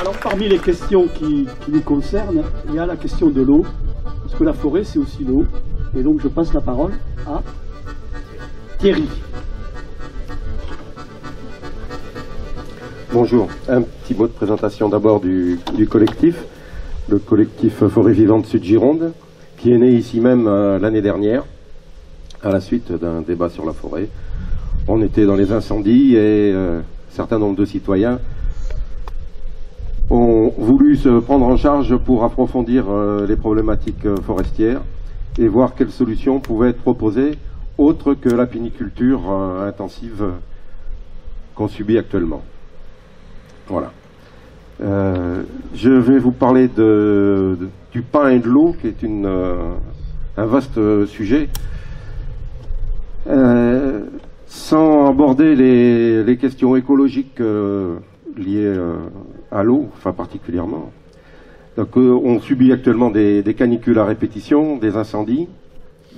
Alors, parmi les questions qui nous concernent, il y a la question de l'eau, parce que la forêt, c'est aussi l'eau. Et donc, je passe la parole à Thierry. Bonjour, un petit mot de présentation d'abord du collectif, le collectif Forêt Vivante Sud-Gironde, qui est né ici même l'année dernière, à la suite d'un débat sur la forêt. On était dans les incendies et un certain nombre de citoyens ont voulu se prendre en charge pour approfondir les problématiques forestières et voir quelles solutions pouvaient être proposées autres que la piniculture intensive qu'on subit actuellement. Voilà. Je vais vous parler du pain et de l'eau, qui est un vaste sujet. Sans aborder les questions écologiques liées à l'eau, enfin particulièrement. Donc, on subit actuellement des canicules à répétition, des incendies.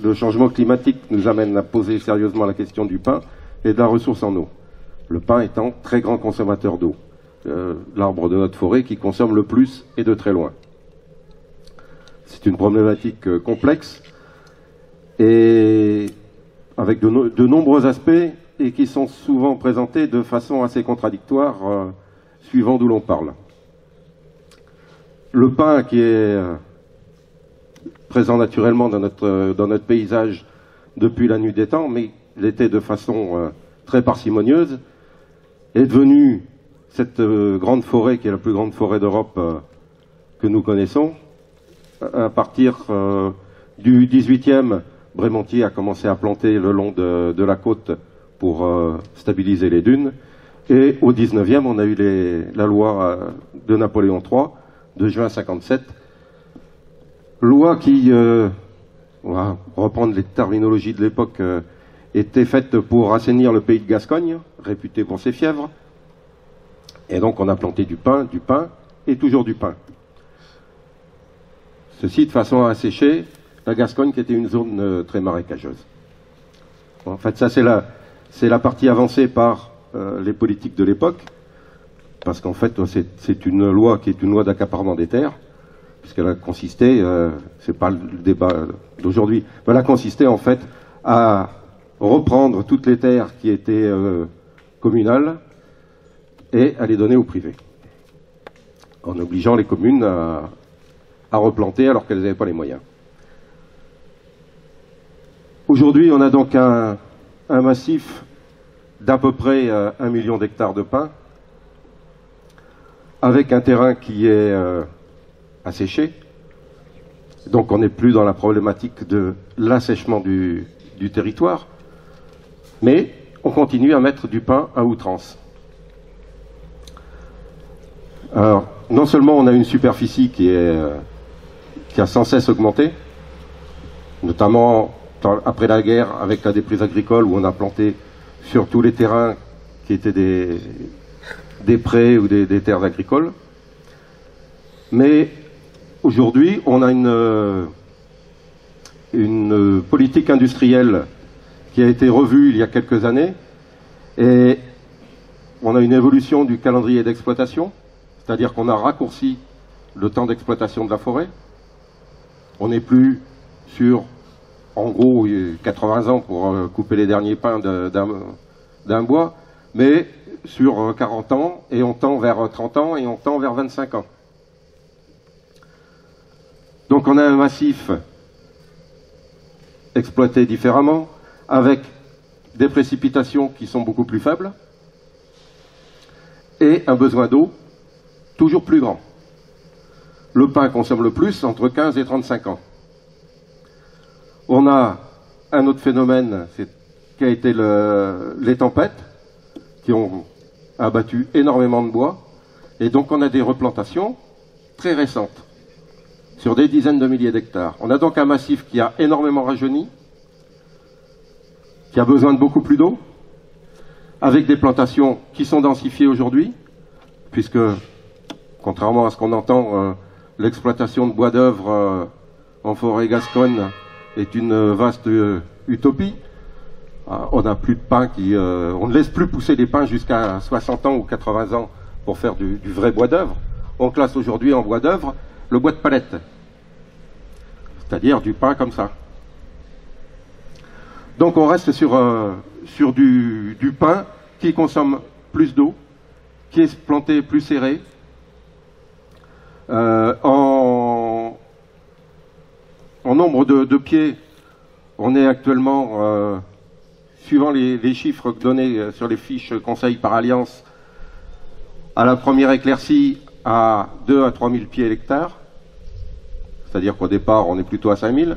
Le changement climatique nous amène à poser sérieusement la question du pain et de la ressource en eau. Le pain étant très grand consommateur d'eau. L'arbre de notre forêt qui consomme le plus et de très loin. C'est une problématique complexe et avec de nombreux aspects et qui sont souvent présentés de façon assez contradictoire suivant d'où l'on parle. Le pain qui est présent naturellement dans notre paysage depuis la nuit des temps, mais il était de façon très parcimonieuse, est devenu cette grande forêt qui est la plus grande forêt d'Europe que nous connaissons. À partir du 18e, Brémontier a commencé à planter le long de la côte pour stabiliser les dunes. Et au 19e, on a eu la loi de Napoléon III de juin 57. Loi qui, on va reprendre les terminologies de l'époque, était faite pour assainir le pays de Gascogne, réputé pour ses fièvres. Et donc on a planté du pain et toujours du pain. Ceci de façon à assécher la Gascogne qui était une zone très marécageuse. En fait, ça c'est la partie avancée par les politiques de l'époque, parce qu'en fait c'est une loi qui est une loi d'accaparement des terres, puisqu'elle a consisté, c'est pas le débat d'aujourd'hui, mais elle a consisté en fait à reprendre toutes les terres qui étaient communales et à les donner au privé, en obligeant les communes à replanter alors qu'elles n'avaient pas les moyens. Aujourd'hui, on a donc un massif d'à peu près 1 million d'hectares de pins, avec un terrain qui est asséché. Donc on n'est plus dans la problématique de l'assèchement du territoire, mais on continue à mettre du pin à outrance. Alors, non seulement on a une superficie qui a sans cesse augmenté, notamment après la guerre avec la déprise agricole où on a planté sur tous les terrains qui étaient des prés ou des terres agricoles. Mais aujourd'hui, on a une politique industrielle qui a été revue il y a quelques années et on a une évolution du calendrier d'exploitation. C'est-à-dire qu'on a raccourci le temps d'exploitation de la forêt. On n'est plus sur, en gros, 80 ans pour couper les derniers pins d'un bois, mais sur 40 ans, et on tend vers 30 ans, et on tend vers 25 ans. Donc on a un massif exploité différemment, avec des précipitations qui sont beaucoup plus faibles, et un besoin d'eau toujours plus grand. Le pin consomme le plus entre 15 et 35 ans. On a un autre phénomène qui a été les tempêtes, qui ont abattu énormément de bois, et donc on a des replantations très récentes, sur des dizaines de milliers d'hectares. On a donc un massif qui a énormément rajeuni, qui a besoin de beaucoup plus d'eau, avec des plantations qui sont densifiées aujourd'hui, puisque contrairement à ce qu'on entend, l'exploitation de bois d'œuvre en forêt gasconne est une vaste utopie. On n'a plus de pins on ne laisse plus pousser des pins jusqu'à 60 ans ou 80 ans pour faire du vrai bois d'œuvre. on classe aujourd'hui en bois d'œuvre le bois de palette, c'est-à-dire du pin comme ça. Donc on reste sur du pin qui consomme plus d'eau, qui est planté plus serré, en nombre de pieds. On est actuellement, suivant les chiffres donnés sur les fiches conseils par Alliance, à la première éclaircie à 2 à 3 000 pieds l'hectare, c'est-à-dire qu'au départ on est plutôt à 5 000,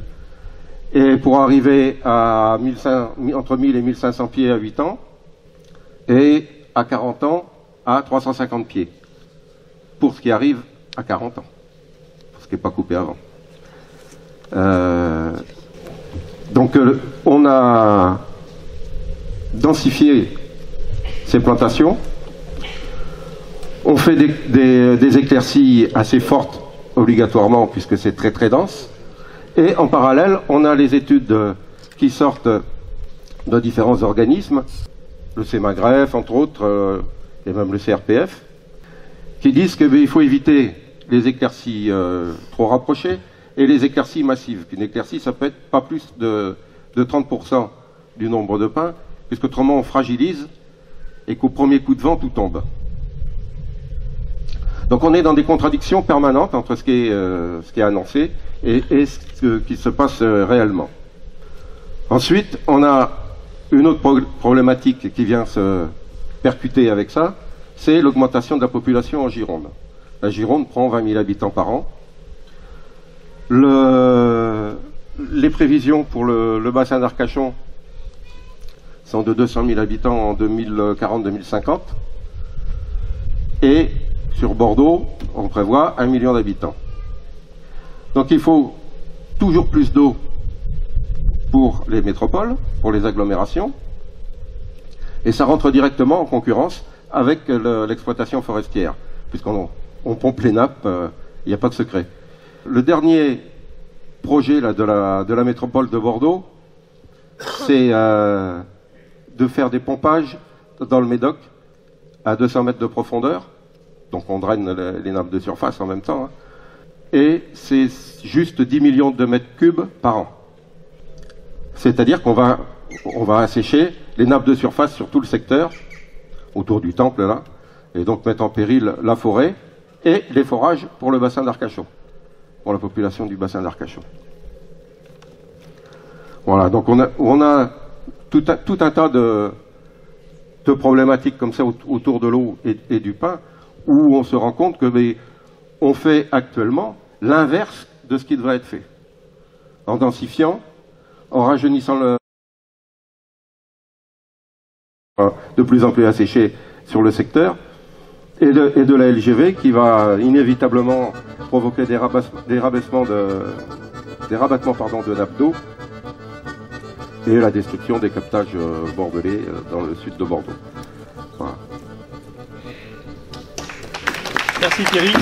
et pour arriver à entre 1000 et 1500 pieds à 8 ans, et à 40 ans à 350 pieds, pour ce qui arrive à 40 ans, pour ce qui n'est pas coupé avant. Donc on a densifié ces plantations, on fait des éclaircies assez fortes obligatoirement puisque c'est très très dense, et en parallèle on a les études qui sortent de différents organismes, le CEMAGREF entre autres, et même le CRPF, qui disent qu'il faut éviter les éclaircies trop rapprochées et les éclaircies massives. Une éclaircie, ça peut être pas plus de 30% du nombre de pins, puisqu'autrement on fragilise et qu'au premier coup de vent, tout tombe. Donc on est dans des contradictions permanentes entre ce qui est annoncé et ce qui se passe réellement. Ensuite, on a une autre problématique qui vient se percuter avec ça, c'est l'augmentation de la population en Gironde. La Gironde prend 20 000 habitants par an. Les prévisions pour le bassin d'Arcachon sont de 200 000 habitants en 2040-2050. Et sur Bordeaux, on prévoit 1 million d'habitants. Donc il faut toujours plus d'eau pour les métropoles, pour les agglomérations. Et ça rentre directement en concurrence avec l'exploitation forestière, puisqu'on pompe les nappes, il n'y a pas de secret. Le dernier projet là, de la métropole de Bordeaux, c'est de faire des pompages dans le Médoc à 200 mètres de profondeur, donc on draine les nappes de surface en même temps, hein. Et c'est juste 10 millions de mètres cubes par an. C'est-à-dire qu'on va assécher les nappes de surface sur tout le secteur, autour du temple là, et donc mettre en péril la forêt et les forages pour le bassin d'Arcachon, pour la population du bassin d'Arcachon. Voilà, donc on a tout un tas de problématiques comme ça autour de l'eau et du pin, où on se rend compte que on fait actuellement l'inverse de ce qui devrait être fait, en densifiant, en rajeunissant de plus en plus asséché sur le secteur, et de la LGV qui va inévitablement provoquer des rabattements de nappes d'eau et la destruction des captages bordelais dans le sud de Bordeaux. Voilà. Merci Thierry.